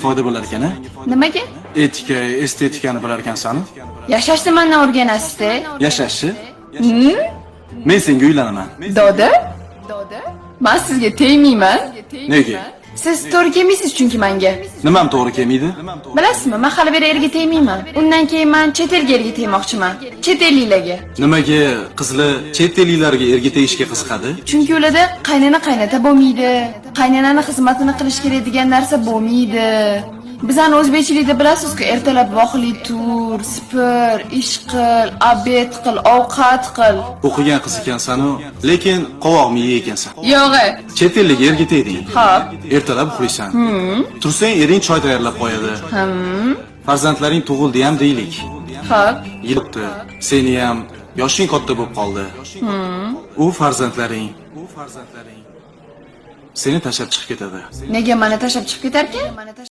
foyda bo'lar ekan-a? Nimaga? Etika, estetikani bilar ekansan. Yashashni mendan o'rganasizda. Yashashni? Men senga uylanaman. Doda? Men sizga tegmayman. Nega? Siz to'g'ri kelmaysiz chunki menga. Nimam to'g'ri kelmaydi? Bilasizmi, men hali beri erga tegmayman. Undan keyin men chet elga erga tegmoqchiman. Chet elliklarga. Nimaga qizlar chet elliklarga erga tegishga qiziqadi? Chunki ularda qaynota bo'lmaydi. Qaynonani xizmatini qilish kerak degan narsa bo'lmaydi. Bizani o'zbekchilikda bilasizku, ertalab voqli tur, spir, ish qil, obed qil, ovqat qil. O'qigan qiz ekansan-u, lekin qovoq miya ekansan. Yo'g'i. Chet ellikga erga tegding. Xo'p. Ertalab uxlaysan. Tursang ering choy tayyorlab qo'yadi. Farzandlaring tug'ildi ham deylik. Xo'p. Yilibdi. Seni ham yoshing katta bo'lib qoldi. U farzandlaring seni tashlab chiqib ketadi. Nega meni tashlab chiqib ketar ekan?